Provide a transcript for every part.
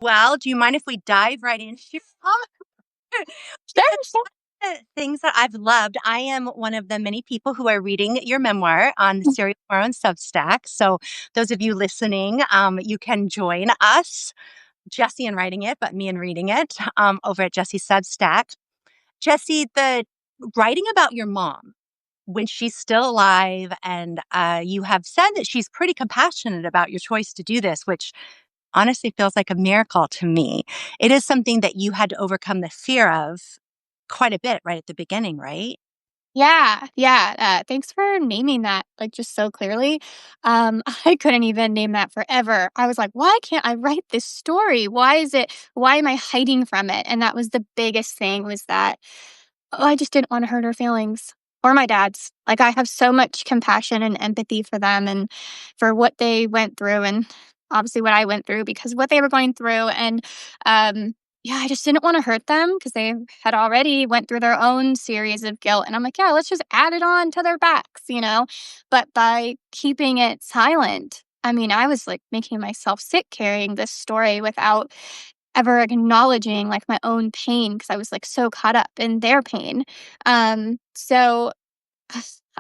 Well, do you mind if we dive right into Sure, because sure. the things that I've loved, I am one of the many people who are reading your memoir on the Serial Tomorrow and Substack. So those of you listening, you can join us, Jessy in writing it, but me in reading it, over at Jessy's Substack. Jessy, the writing about your mom when she's still alive, and you have said that she's pretty compassionate about your choice to do this, which honestly feels like a miracle to me. It is something that you had to overcome the fear of quite a bit right at the beginning, right? Yeah, yeah, thanks for naming that, like, just so clearly. I couldn't even name that forever. I was like, "Why can't I write this story? Why am I hiding from it?" And that was the biggest thing was that, oh, I just didn't wanna hurt her feelings or my dad's. Like, I have so much compassion and empathy for them and for what they went through and obviously what I went through because of what they were going through, and, yeah, I just didn't wanna hurt them because they had already went through their own series of guilt, and I'm like, "Yeah, let's just add it on to their backs," you know? But by keeping it silent, I mean, I was, like, making myself sick carrying this story without ever acknowledging, like, my own pain because I was, like, so caught up in their pain. So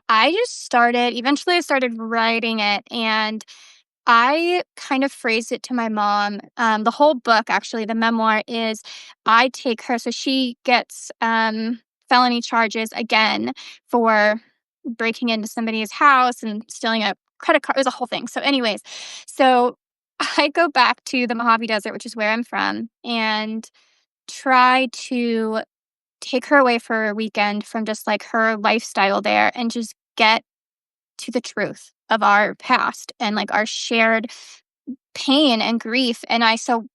I just started eventually I started writing it, and I kind of phrased it to my mom. The whole book, actually, the memoir is I take her, so she gets felony charges again for breaking into somebody's house and stealing a credit card. It was a whole thing. So, anyways, so I go back to the Mojave Desert, which is where I'm from, and try to take her away for a weekend from just like her lifestyle there and just get to the truth of our past and like our shared pain and grief. So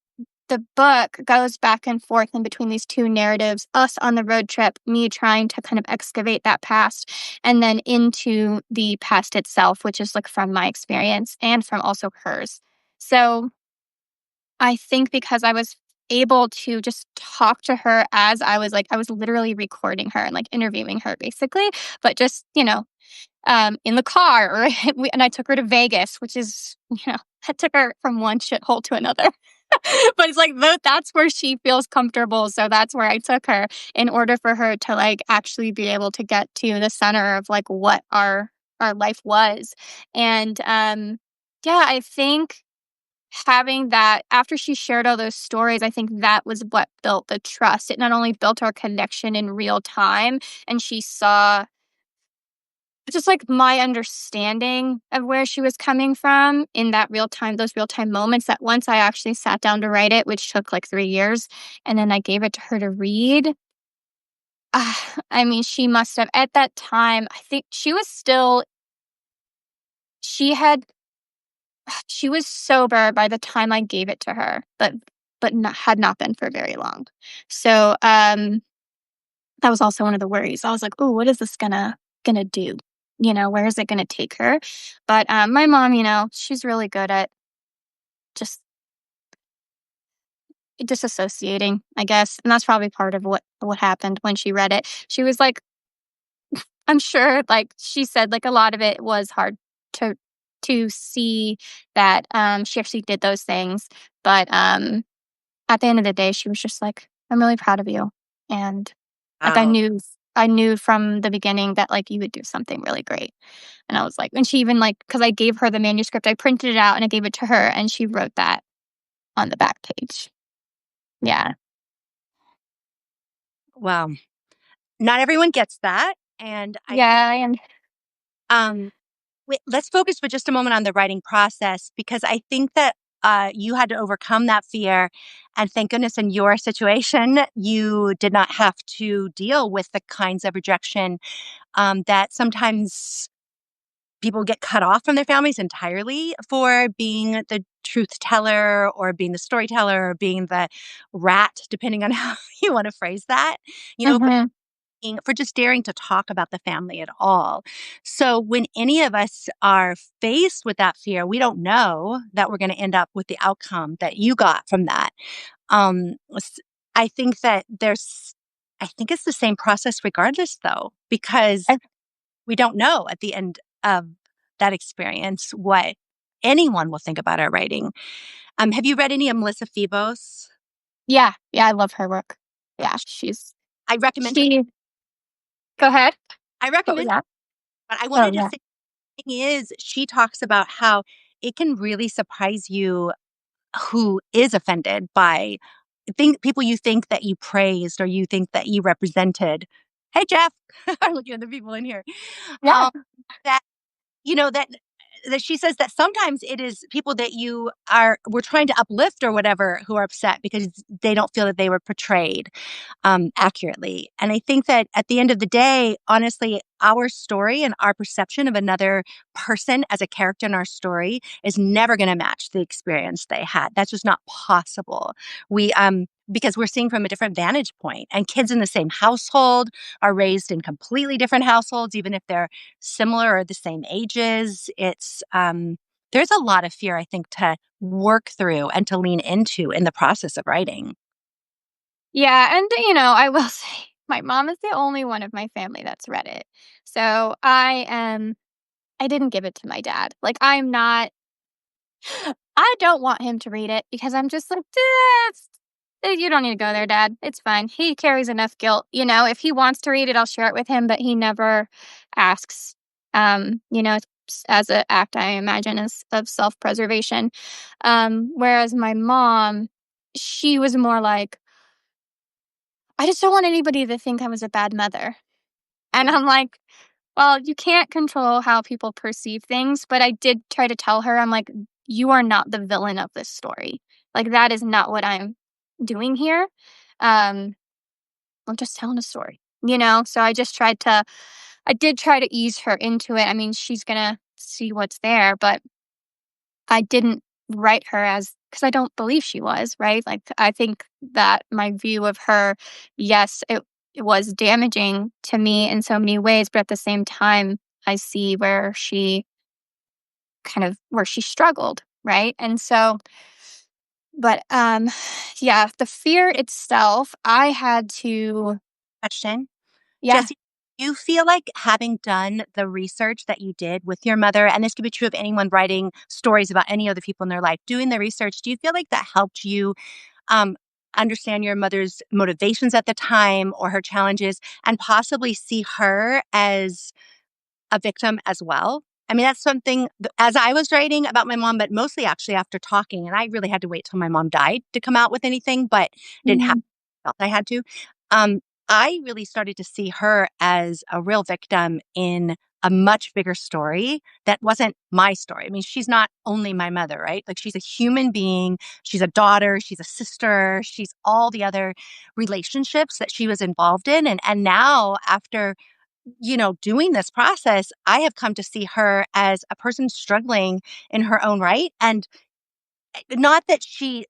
the book goes back and forth in between these two narratives, us on the road trip, me trying to kind of excavate that past, and then into the past itself, which is like from my experience and from also hers. So I think because I was able to just talk to her as I was literally recording her and like interviewing her basically, but just, in the car or and I took her to Vegas, which is, I took her from one shithole to another. But it's like that's where she feels comfortable. So that's where I took her in order for her to like actually be able to get to the center of like what our life was. And yeah, I think having that after she shared all those stories, I think that was what built the trust. It not only built our connection in real time, and she saw just like my understanding of where she was coming from in that real time, those real time moments that once I actually sat down to write it, which took like 3 years, and then I gave it to her to read. I mean, she must have, at that time, I think she had, she was sober by the time I gave it to her, but not, had not been for very long. So, that was also one of the worries. I was like, "Oh, what is this gonna do? Where is it gonna take her?" But, my mom, she's really good at just disassociating, I guess, and that's probably part of what happened when she read it. She was like I'm sure, like, she said, like, a lot of it was hard to see that, she actually did those things, but, at the end of the day, she was just like, "I'm really proud of you," and, like, Wow. I knew from the beginning that, like, you would do something really great, and I was like and she even, like, because I gave her the manuscript, I printed it out and I gave it to her, and she wrote that on the back page. Yeah. Wow. Not everyone gets that. And I think, Yeah, and um, let's focus for just a moment on the writing process because I think that you had to overcome that fear. And thank goodness in your situation, you did not have to deal with the kinds of rejection that sometimes people get cut off from their families entirely for being the truth teller or being the storyteller or being the rat, depending on how you want to phrase that, for Mhm. for just daring to talk about the family at all. So when any of us are faced with that fear, we don't know that we're going to end up with the outcome that you got from that. S- I think that I think it's the same process regardless, though, because I we don't know at the end of that experience what anyone will think about our writing. Have you read any of Melissa Febos? Yeah, yeah, I love her work. Yeah, I recommend her. she go ahead. I What was recommend, that? but I Oh, wanted to yeah. say the thing is she talks about how it can really surprise you who is offended by people you think that you praised or you think that you represented. Hey, Jeff. I'm looking at the people in here. Yeah. Um, that that she says that sometimes it is people that we're trying to uplift or whatever who are upset because they don't feel that they were portrayed accurately. And I think that at the end of the day, honestly, our story and our perception of another person as a character in our story is never going to match the experience they had. That's just not possible. Because we're seeing from a different vantage point, and kids in the same household are raised in completely different households, even if they're similar or the same ages. There's a lot of fear, I think, to work through and to lean into in the process of writing. Yeah, and, I will say my mom is the only one of my family that's read it. So, I didn't give it to my dad. Like, I don't want him to read it because I'm just like, You don't need to go there, dad. It's fine. He carries enough guilt. If he wants to read it, I'll share it with him, but he never asks. As an act, I imagine, is of self preservation. Whereas my mom, she was more like, I just don't want anybody to think I was a bad mother. And Yeah. I'm like, well, you can't control how people perceive things, but I did try to tell her, I'm like, you are not the villain of this story. Like, that is not what I'm doing here. Um, I'm just telling a story. So I did try to ease her into it. I mean, she's gonna see what's there, but I didn't write her as because I don't believe she was, right? Like, I think that my view of her, yes, it was damaging to me in so many ways, but at the same time, I see where she struggled, right? And so, but yeah, the fear itself, I had to, Question. yeah, Jesse, do you feel like having done the research that you did with your mother, and this could be true of anyone writing stories about any other people in their life, doing the research, do you feel like that helped you um, understand your mother's motivations at the time or her challenges and possibly see her as a victim as well? I mean, that's something as I was writing about my mom, but mostly actually after talking, and I really had to wait till my mom died to come out with anything, but didn't have mhm, felt I had to. Um, I really started to see her as a real victim in a much bigger story that wasn't my story. I mean, she's not only my mother, right? Like she's a human being, she's a daughter, she's a sister, she's all the other relationships that she was involved in. And now after doing this process, I have come to see her as a person struggling in her own right. And not that she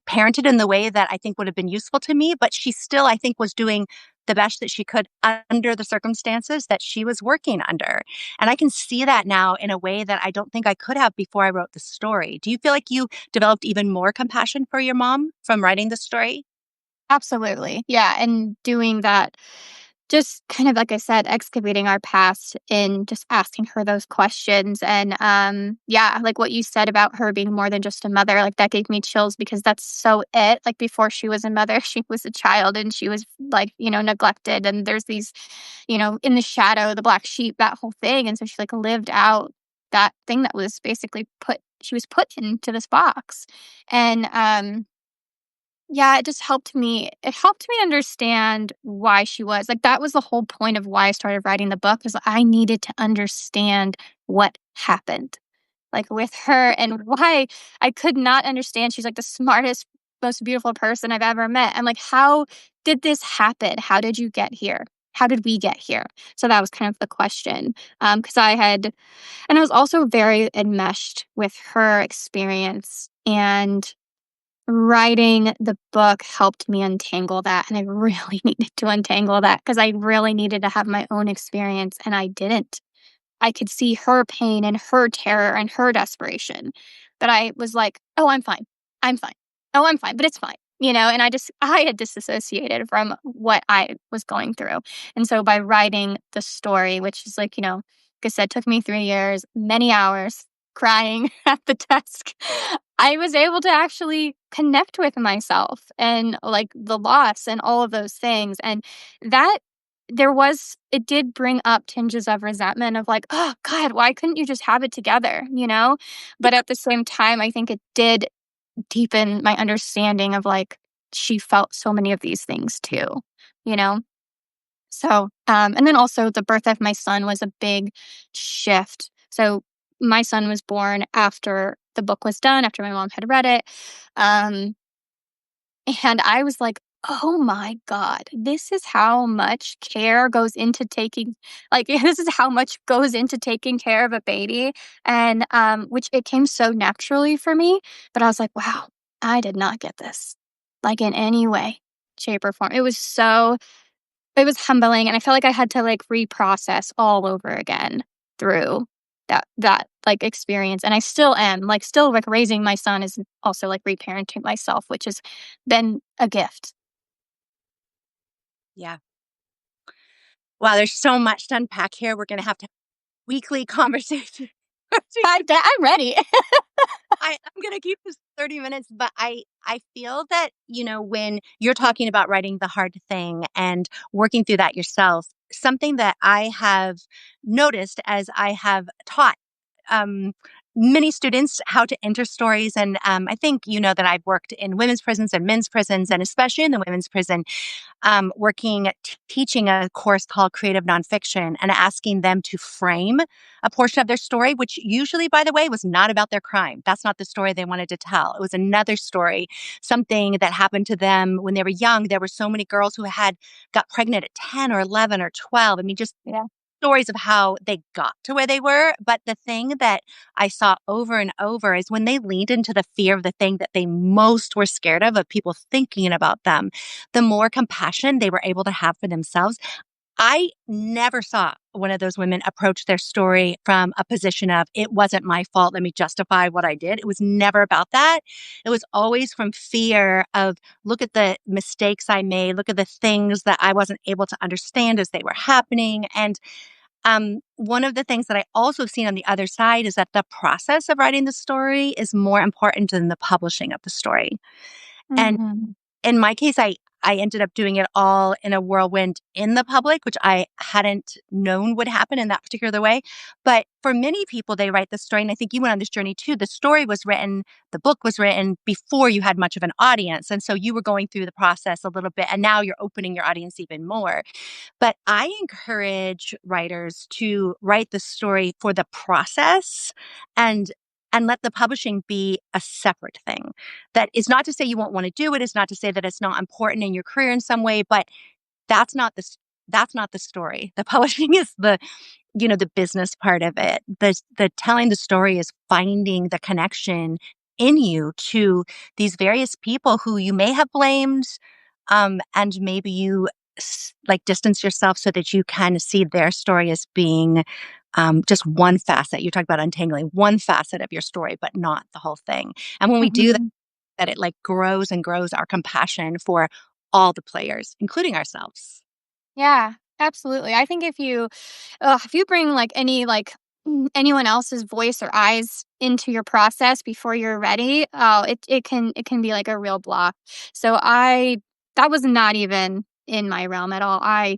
parented in the way that I think would have been useful to me, but she still, I think, was doing the best that she could under the circumstances that she was working under. And I can see that now in a way that I don't think I could have before I wrote the story. Do you feel like you developed even more compassion for your mom from writing the story? absolutely. Yeah. And doing that, just kind of like I said, excavating our past and just asking her those questions. And yeah, like what you said about her being more than just a mother, like that gave me chills because that's so it. Like before she was a mother, she was a child and she was like, neglected. And there's these, in the shadow, the black sheep, that whole thing. And so she like lived out that thing that was basically she was put into this box. And yeah, it just helped me. It helped me understand why she was like, that was the whole point of why I started writing the book, is I needed to understand what happened, like, with her and why I could not understand. She's, like, the smartest, most beautiful person I've ever met. I'm like, "How did this happen? How did you get here? How did we get here?" So that was kind of the question, because I was also very enmeshed with her experience, and writing the book helped me untangle that, and I really needed to untangle that because I really needed to have my own experience, and I didn't. I could see her pain and her terror and her desperation, but I was like, "Oh, I'm fine. I'm fine. Oh, I'm fine, but it's fine." And I had disassociated from what I was going through. And so by writing the story, which is like I said, took me 3 years, many hours, crying at the desk, I was able to actually connect with myself and, like, the loss and all of those things, and that it did bring up tinges of resentment of like, "Oh god, why couldn't you just have it together?" You know? But at the same time, I think it did deepen my understanding of, like, she felt so many of these things too, you know? So, and then also the birth of my son was a big shift. So my son was born after the book was done, after my mom had read it. Um, and I was like, oh my God, this is how much care goes into taking, like, this is how much goes into taking care of a baby. And, which it came so naturally for me. But I was like, wow, I did not get this, like, in any way, shape, or form. It was humbling, and I felt like I had to, like, reprocess all over again through like, experience, and I still am, like, still, like, raising my son is also, like, reparenting myself, which has been a gift. Yeah. Wow, there's so much to unpack here. We're gonna have to have weekly conversation. I'm ready. I'm gonna keep this 30 minutes, but I feel that, when you're talking about writing the hard thing and working through that yourself, something that I have noticed as I have taught um, many students how to enter stories. And I think you know that I've worked in women's prisons and men's prisons, and especially in the women's prison, working, teaching a course called creative nonfiction and asking them to frame a portion of their story, which usually, by the way, was not about their crime. That's not the story they wanted to tell. It was another story, something that happened to them when they were young. There were so many girls who had got pregnant at 10 or 11 or 12. I mean, just Yeah. stories of how they got to where they were. But the thing that I saw over and over is when they leaned into the fear of the thing that they most were scared of people thinking about them, the more compassion they were able to have for themselves. I never saw one of those women approach their story from a position of, it wasn't my fault. Let me justify what I did. It was never about that. It was always from fear of, look at the mistakes I made. Look at the things that I wasn't able to understand as they were happening. And one of the things that I also have seen on the other side is that the process of writing the story is more important than the publishing of the story. And Mhm. in my case, I ended up doing it all in a whirlwind in the public, which I hadn't known would happen in that particular way. But for many people, they write the story, and I think you went on this journey too. The story was written, the book was written before you had much of an audience. And so you were going through the process a little bit, and now you're opening your audience even more. But I encourage writers to write the story for the process and let the publishing be a separate thing. That is not to say you won't want to do it. It's not to say that it's not important in your career in some way, but that's not the that's not the story. The publishing is the business part of it. The telling the story is finding the connection in you to these various people who you may have blamed, and maybe you like distance yourself so that you kind of see their story as being just one facet. You talk about untangling one facet of your story, but not the whole thing. And when we do that, Mhm. that it like grows and grows our compassion for all the players, including ourselves. Yeah, absolutely. I think if you bring, like, anyone else's voice or eyes into your process before you're ready, oh, it can be, like, a real block. So I that was not even in my realm at all. I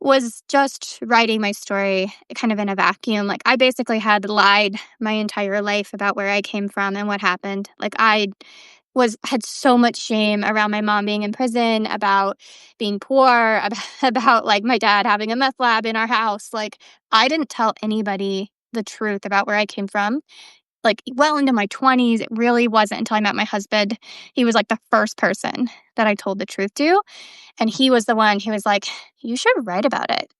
was just writing my story kind of in a vacuum. Like, I basically had lied my entire life about where I came from and what happened. Like, I had so much shame around my mom being in prison, about being poor, about, like, my dad having a meth lab in our house. Like, I didn't tell anybody the truth about where I came from. Like, well into my 20s, it really wasn't until I met my husband. He was, like, the first person that I told the truth to, and he was the one who was like, "You should write about it."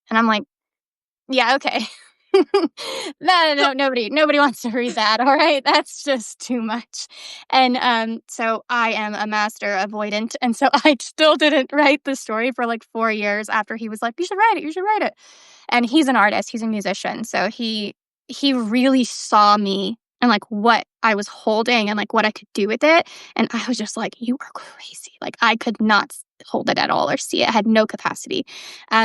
And I'm like, "Yeah, okay." No, no, So no, nobody wants to read that, all right? That's just too much. And, so I am a master avoidant, and so I still didn't write the story for, like, 4 years after he was like, "You should write it, you should write it." And he's an artist, he's a musician, so he really saw me and, like, what I was holding and, like, what I could do with it, and I was just like, "You are crazy." Like, I could not hold it at all or see it. I had no capacity.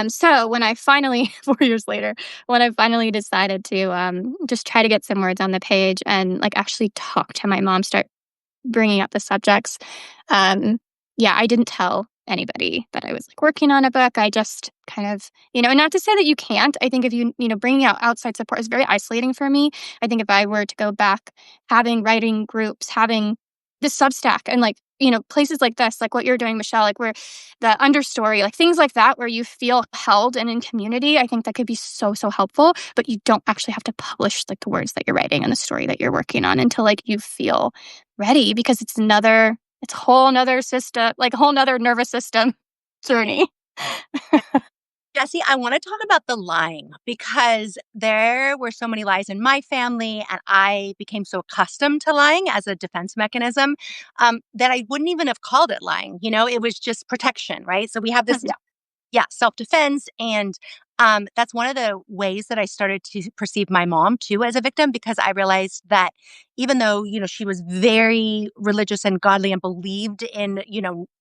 So when I finally, 4 years later, when I finally decided to just try to get some words on the page and like actually talk to my mom, start bringing up the subjects, um, yeah, I didn't tell anybody that I was like working on a book. I just kind of, and not to say that you can't. I think if bringing out outside support is very isolating for me. I think if I were to go back, having writing groups, having the Substack and like, places like this, like what you're doing, Michelle, like where the understory, like things like that, where you feel held and in community, I think that could be so, so helpful. But you don't actually have to publish like the words that you're writing and the story that you're working on until like you feel ready, because it's a whole nother system, like a whole nother nervous system journey. Jesse, I want to talk about the lying because there were so many lies in my family, and I became so accustomed to lying as a defense mechanism that I wouldn't even have called it lying. It was just protection, right? So we have this, Yeah. yeah, self defense. And that's one of the ways that I started to perceive my mom too as a victim, because I realized that even though, she was very religious and godly and believed in,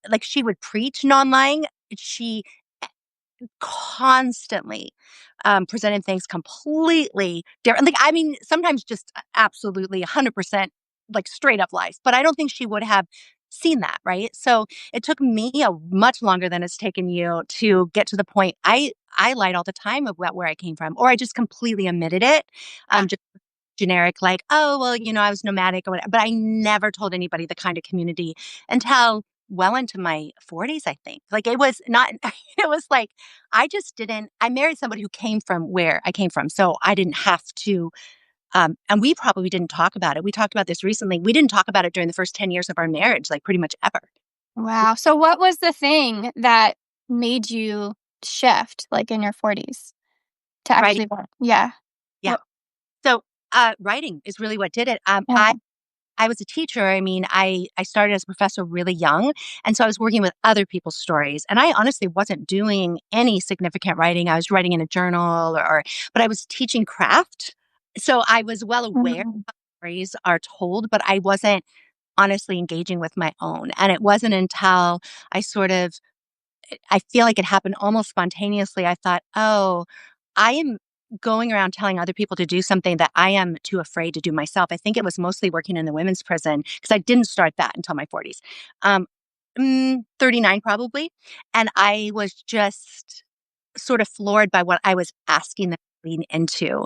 like she would preach non lying, she constantly, presented things completely different. Like, I mean, sometimes just absolutely 100% like straight up lies, but I don't think she would have seen that, right? So it took me a much longer than it's taken you to get to the point. I lied all the time about where I came from, or I just completely omitted it. Just generic, like, oh, well, I was nomadic or whatever. But I never told anybody the kind of community until well into my 40s, I think. Like, it was not, it was like, I just didn't, I married somebody who came from where I came from. So I didn't have to, and we probably didn't talk about it. We talked about this recently. We didn't talk about it during the first 10 years of our marriage, like pretty much ever. Wow. So what was the thing that made you shift like in your 40s to Right. actually work? Yeah. Yeah. What? So, writing is really what did it. Yeah. I was a teacher. I mean, I started as a professor really young, and so I was working with other people's stories, and I honestly wasn't doing any significant writing. I was writing in a journal, but I was teaching craft, so I was well aware Mhm. how stories are told, but I wasn't honestly engaging with my own. And it wasn't until I sort of I feel like it happened almost spontaneously. I thought, "Oh, I am going around telling other people to do something that I am too afraid to do myself." I think it was mostly working in the women's prison because I didn't start that until my 40s. 39 probably, and I was just sort of floored by what I was asking them to lean into.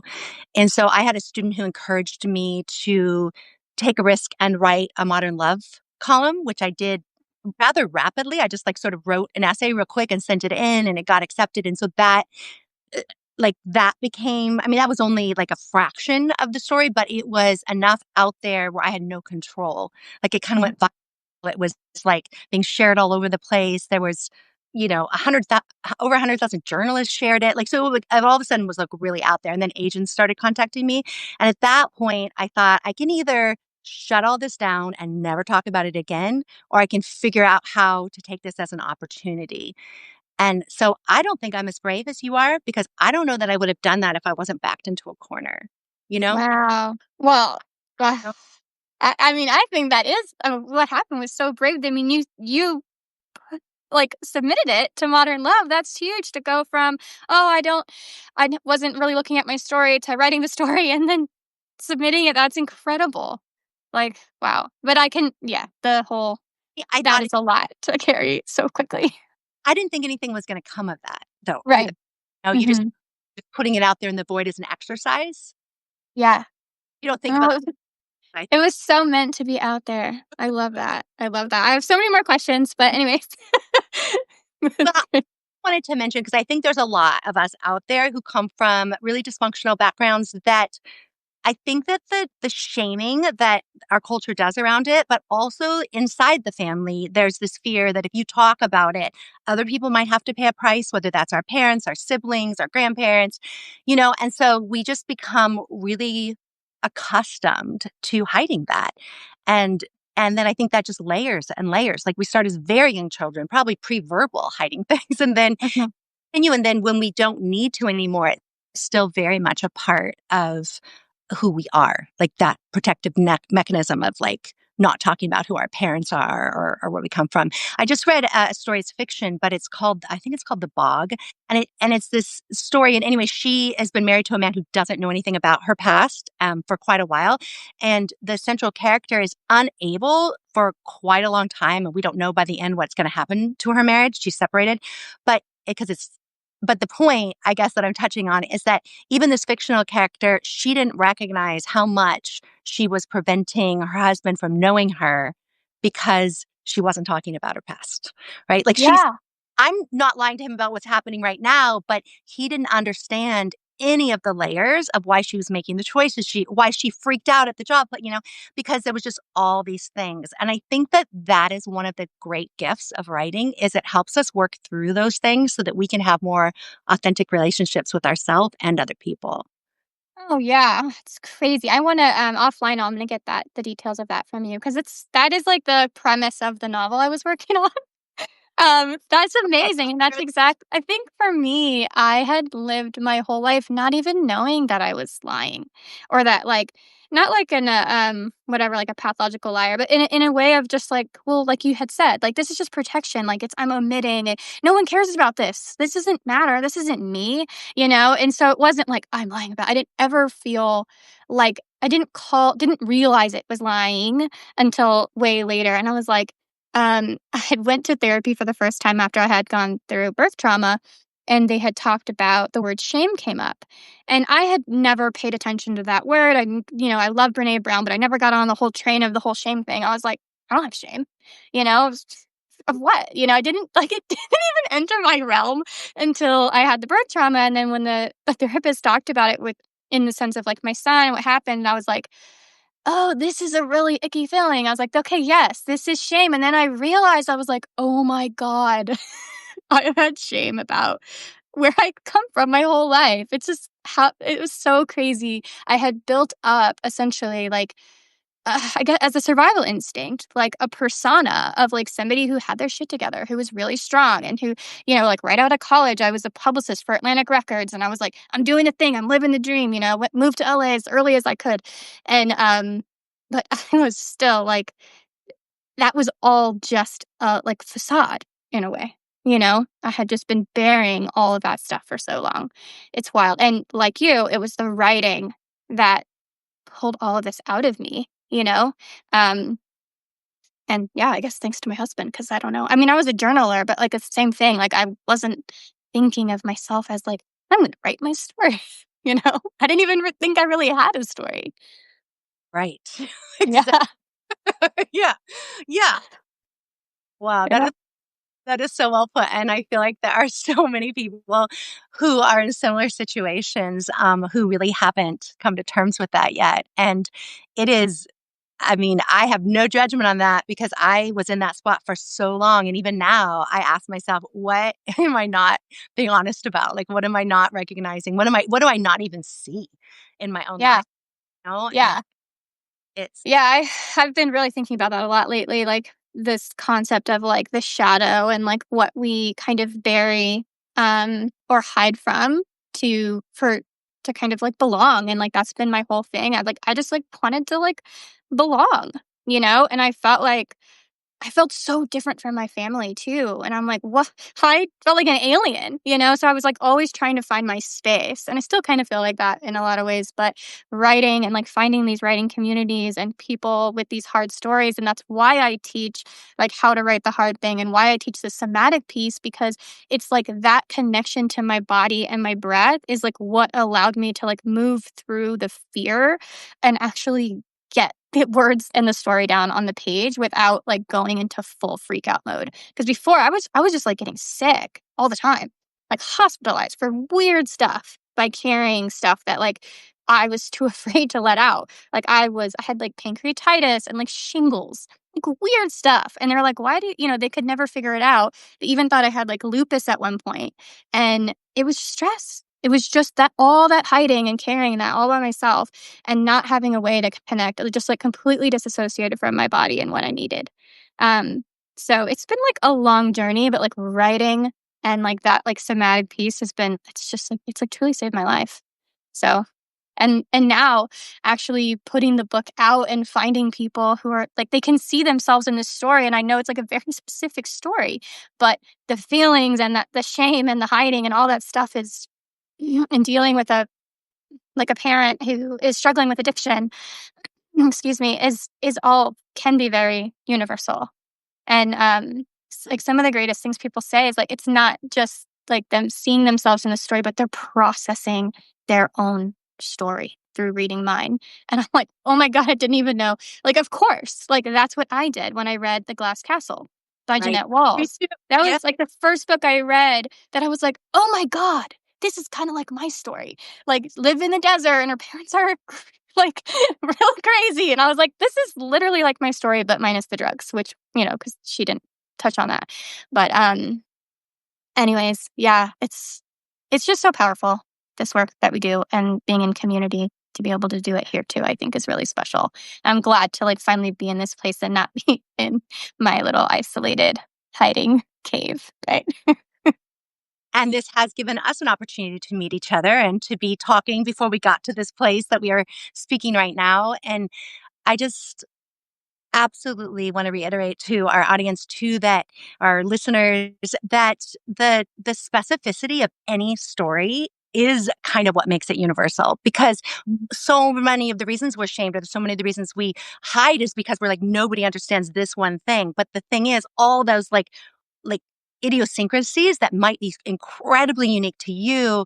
And so I had a student who encouraged me to take a risk and write a modern love column, which I did rather rapidly. I just like sort of wrote an essay real quick and sent it in, and it got accepted. And so that that became, I mean, that was only like a fraction of the story, but it was enough out there where I had no control. Like, it kind of Mhm. went viral. It was like being shared all over the place. There was, over 100,000 journalists shared it. Like, so it all of a sudden was like really out there. And then agents started contacting me. And at that point, I thought I can either shut all this down and never talk about it again, or I can figure out how to take this as an opportunity. And so I don't think I'm as brave as you are, because I don't know that I would have done that if I wasn't backed into a corner, you know? Wow. Well, No. I mean, I think that is what happened was so brave. I mean, you like submitted it to Modern Love. That's huge to go from, oh, wasn't really looking at my story to writing the story and then submitting it. That's incredible. Like, wow. But yeah, I that thought is a lot to carry so quickly. I didn't think anything was gonna come of that though either. Right. You just Hmm. putting it out there in the void as an exercise. Yeah. You don't think about Oh, I it was so meant to be out there. I love that. I love that. I have so many more questions, but anyways. well, That's I great. wanted to mention, because I think there's a lot of us out there who come from really dysfunctional backgrounds, that I think that the shaming that our culture does around it, but also inside the family, there's this fear that if you talk about it, other people might have to pay a price, whether that's our parents, our siblings, our grandparents, and so we just become really accustomed to hiding that. And and then I think that just layers and layers. Like, we start as very young children, probably pre-verbal hiding things, and then Mhm. continue, and then when we don't need to anymore, it's still very much a part of who we are, like that protective mechanism of like not talking about who our parents are or where we come from. I just read a story, it's fiction, but I think it's called The Bog. And it's this story. And anyway, she has been married to a man who doesn't know anything about her past for quite a while. And the central character is unable for quite a long time. And we don't know by the end what's going to happen to her marriage. She's separated. But because it's, but the point, I guess, that I'm touching on is that even this fictional character, she didn't recognize how much she was preventing her husband from knowing her because she wasn't talking about her past, right? Like Yeah. I'm not lying to him about what's happening right now, but he didn't understand any of the layers of why she was making the choices why she freaked out at the job, but because there was just all these things. And I think that that is one of the great gifts of writing is it helps us work through those things so that we can have more authentic relationships with ourselves and other people. Oh, yeah. It's crazy. I wanna, offline, I'm gonna get the details of that from you because that is, like, the premise of the novel I was working on. That's amazing, and that's exact I think for me, I had lived my whole life not even knowing that I was lying or that, like not like in a, whatever, like a pathological liar, but in a way of just like, well, like you had said, like, this is just protection, like, it's I'm omitting it. No one cares about this. This doesn't matter. This isn't me, you know? And so it wasn't like, I'm lying about I didn't ever feel like I didn't realize it was lying until way later, and I was like, I had went to therapy for the first time after I had gone through birth trauma, and they had talked about the word shame came up. And I had never paid attention to that word. I love Brene Brown, but I never got on the whole train of the whole shame thing. I was like, I don't have shame. It was of what? I didn't like it didn't even enter my realm until I had the birth trauma. And then when the therapist talked about it with in the sense of like my son and what happened, I was like, oh, this is a really icky feeling. I was like, okay, yes, this is shame. And then I realized I was like, oh my God, I have had shame about where I come from my whole life. It's just how it was so crazy. I had built up essentially like, I guess as a survival instinct, like a persona of like somebody who had their shit together, who was really strong and who, like right out of college, I was a publicist for Atlantic Records. And I was like, I'm doing the thing, I'm living the dream, moved to LA as early as I could. And, but I was still like, that was all just like facade in a way. I had just been bearing all of that stuff for so long. It's wild. And like you, it was the writing that pulled all of this out of me, you know? Um, and yeah, I guess thanks to my husband, because I don't know. I mean, I was a journaler, but like it's the same thing. Like I wasn't thinking of myself as like, I'm gonna write my story. I didn't even think I really had a story. Right. Yeah. Exactly. Yeah. Yeah. Wow. Yeah. That is so well put, and I feel like there are so many people who are in similar situations, who really haven't come to terms with that yet, and it is I mean, I have no judgment on that because I was in that spot for so long, and even now, I ask myself, "What am I not being honest about? Like, what am I not recognizing? What do I not even see in my own Yeah. life?" And Yeah. it's Yeah, I've been really thinking about that a lot lately, like this concept of like the shadow and like what we kind of bury or hide from for to kind of like belong. And like that's been my whole thing. I just like wanted to like belong, And I felt so different from my family too. And I'm like, what? I felt like an alien. So I was like always trying to find my space. And I still kind of feel like that in a lot of ways. But writing and like finding these writing communities and people with these hard stories. And that's why I teach like how to write the hard thing and why I teach the somatic piece because it's like that connection to my body and my breath is like what allowed me to like move through the fear and actually get the words and the story down on the page without like going into full freak out mode. Because before I was just like getting sick all the time, like hospitalized for weird stuff by carrying stuff that like I was too afraid to let out. I had like pancreatitis and like shingles, like weird stuff. And they're like, why do they could never figure it out. They even thought I had like lupus at one point. And it was stress. It was just that all that hiding and carrying that all by myself and not having a way to connect, just like completely disassociated from my body and what I needed. Um, so it's been like a long journey, but like writing and like that like somatic piece has been it's just like it's like truly saved my life. So And now actually putting the book out and finding people who are like they can see themselves in this story, and I know it's like a very specific story, but the feelings and that the shame and the hiding and all that stuff is and dealing with a parent who is struggling with addiction, excuse me, is all can be very universal. And, like, some of the greatest things people say is, like, it's not just, like, them seeing themselves in the story, but they're processing their own story through reading mine. And I'm like, "Oh my god, I didn't even know." Like, of course, like, that's what I did when I read The Glass Castle by Right. Jeanette Me Walls. too. That Yeah. was, like, the first book I read that I was like, "Oh my god, this is kinda like my story." Like, live in the desert and her parents are, like, real crazy, and I was like, "This is literally like my story, but minus the drugs," which, because she didn't touch on that. But, anyways, yeah, it's just so powerful, this work that we do, and being in community to be able to do it here too, I think is really special. I'm glad to, like, finally be in this place and not be in my little isolated hiding cave, right? And this has given us an opportunity to meet each other and to be talking before we got to this place that we are speaking right now. And I just absolutely want to reiterate to our audience too that our listeners that the specificity of any story is kind of what makes it universal because Mhm. so many of the reasons we're shamed or so many of the reasons we hide is because we're like nobody understands this one thing, but the thing is all those like idiosyncrasies that might be incredibly unique to you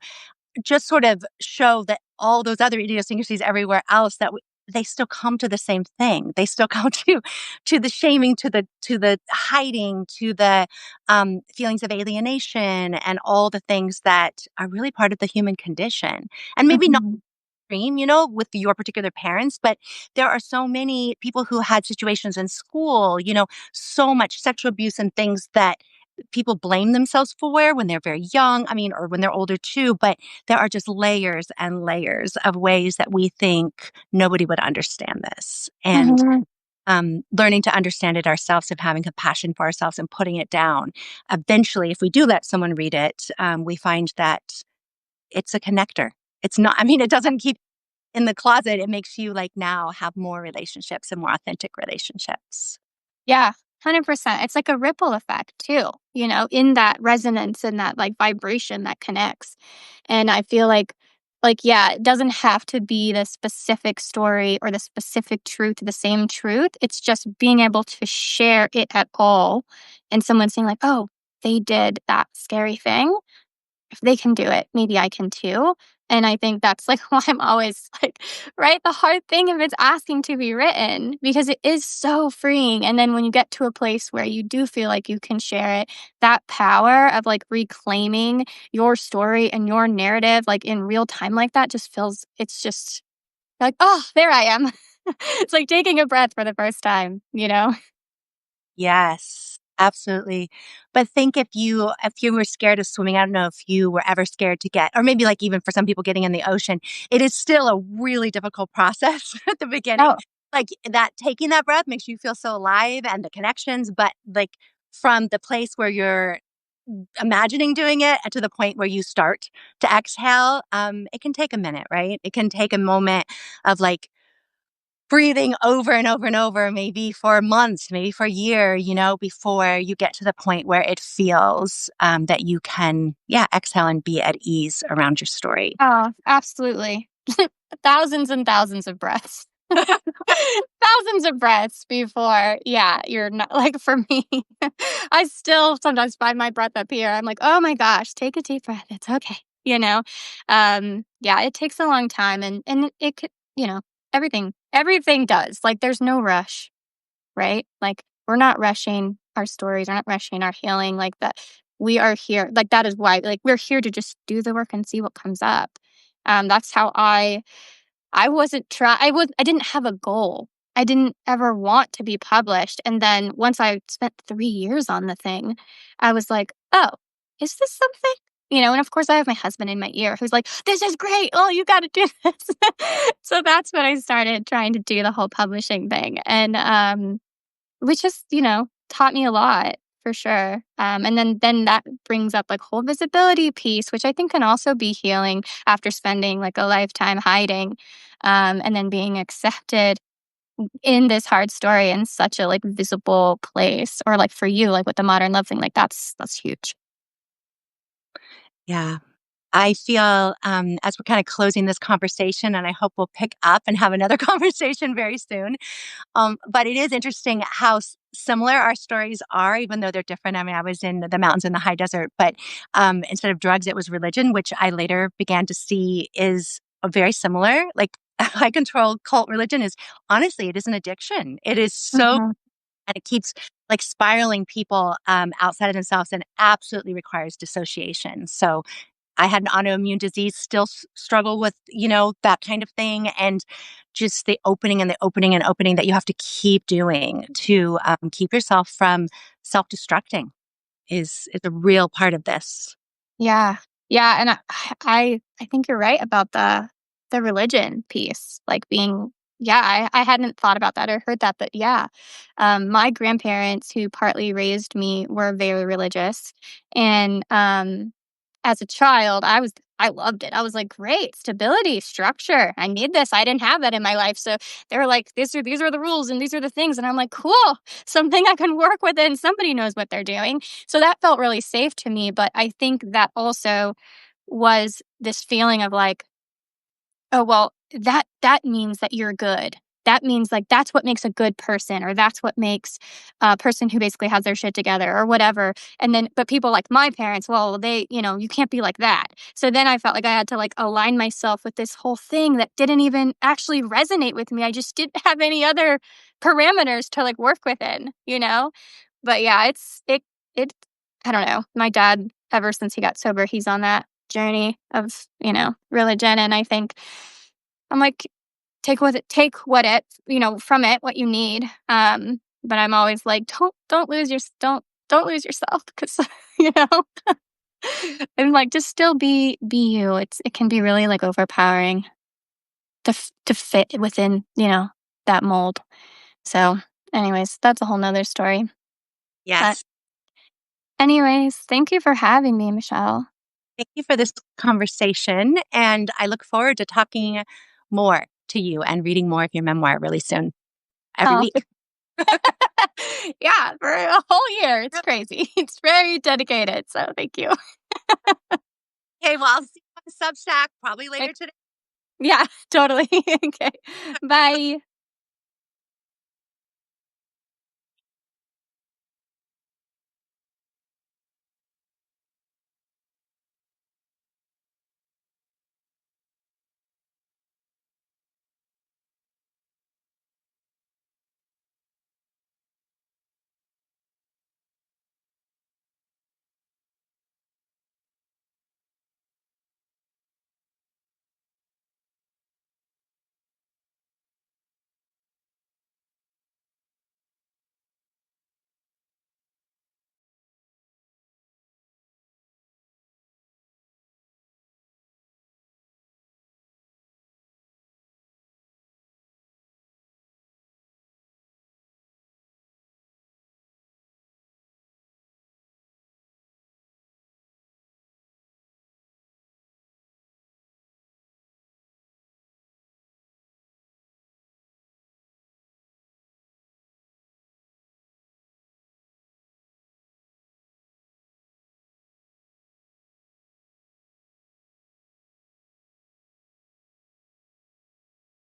just sort of show that all those other idiosyncrasies everywhere else they still come to the same thing. They still come to the shaming, to the hiding, to the feelings of alienation, and all the things that are really part of the human condition. And maybe not Mhm. extreme, with your particular parents, but there are so many people who had situations in school, so much sexual abuse and things that people blame themselves for when they're very young. I mean, or when they're older too, but there are just layers and layers of ways that we think nobody would understand this. And Mhm. learning to understand it ourselves, of having compassion for ourselves and putting it down. Eventually, if we do let someone read it, we find that it's a connector. It's not, I mean, it doesn't keep in the closet. It makes you like now have more relationships and more authentic relationships. Yeah, 100%. It's like a ripple effect too, in that resonance and that like vibration that connects. And I feel like yeah, it doesn't have to be the specific story or the specific truth, the same truth. It's just being able to share it at all and someone saying like, "Oh, they did that scary thing. If they can do it, maybe I can too." And I think that's like why I'm always like, right? The hard thing if it's asking to be written because it is so freeing. And then when you get to a place where you do feel like you can share it, that power of like reclaiming your story and your narrative, like in real time, like that just feels, it's just like, oh, there I am. It's like taking a breath for the first time, you know? Yes, absolutely. But think if you were scared of swimming, I don't know if you were ever scared to get or maybe like even for some people getting in the ocean, it is still a really difficult process at the beginning. Oh, Like that taking that breath makes you feel so alive and the connections, but like from the place where you're imagining doing it to the point where you start to exhale, it can take a minute, right? It can take a moment of like breathing over and over and over, maybe for months, maybe for a year, before you get to the point where it feels that you can, yeah, exhale and be at ease around your story. oh, absolutely. Thousands and thousands of breaths. Thousands of breaths before, yeah, you're not like for me, I still sometimes find my breath up here. I'm like, "Oh my gosh, take a deep breath. It's okay." You know? Yeah, it takes a long time and it could, everything does. Like there's no rush, right? Like we're not rushing our stories, we're not rushing our healing like that. We are here. Like that is why like we're here to just do the work and see what comes up. That's how I wasn't try I didn't have a goal. I didn't ever want to be published, and then once I spent 3 years on the thing, I was like, "Oh, is this something?" And of course, I have my husband in my ear who's like, "This is great. Oh, you gotta do this." So that's when I started trying to do the whole publishing thing, and, which just, taught me a lot for sure. And then that brings up like whole visibility piece, which I think can also be healing after spending like a lifetime hiding, and then being accepted in this hard story in such a like visible place, or like for you, like with the modern love thing, like that's huge. Yeah. I feel, as we're kind of closing this conversation, and I hope we'll pick up and have another conversation very soon. But it is interesting how similar our stories are, even though they're different. I mean, I was in the mountains in the high desert, but instead of drugs, it was religion, which I later began to see is very similar. Like high control cult religion is honestly, it is an addiction. It is so, Mhm. and it keeps like spiraling people outside of themselves and absolutely requires dissociation. So I had an autoimmune disease, still struggle with, that kind of thing. And just the opening and the opening and opening that you have to keep doing to keep yourself from self destructing is a real part of this. Yeah. Yeah, and I think you're right about the religion piece, like being yeah, I hadn't thought about that or heard that, but yeah. My grandparents who partly raised me were very religious, and, as a child, I loved it. I was like, "Great, stability, structure. I need this. I didn't have that in my life." So, they were like, these are the rules and these are the things," and I'm like, "Cool, something I can work with and somebody knows what they're doing." So that felt really safe to me, but I think that also was this feeling of like, "Oh, well, that means that you're good. That means, like, that's what makes a good person, or that's what makes a person who basically has their shit together," or whatever, and then but people like my parents, well, you can't be like that. So then I felt like I had to, like, align myself with this whole thing that didn't even actually resonate with me. I just didn't have any other parameters to, like, work within, you know? But yeah, it I don't know. My dad, ever since he got sober, he's on that journey of, religion, and I think I'm like, take what it from it, what you need. But I'm always like, don't lose yourself because you know, and like just still be you. It can be really like overpowering to fit within, that mold. So, anyways, that's a whole nother story. But Yes. anyways, thank you for having me, Michelle. Thank you for this conversation. And I look forward to talking more to you and reading more of your memoir really soon, every Oh, week. yeah, for a whole year. It's crazy. It's very dedicated. So thank you. Okay, well, I'll see you on Substack probably later Like, today. yeah, totally. Okay. Bye.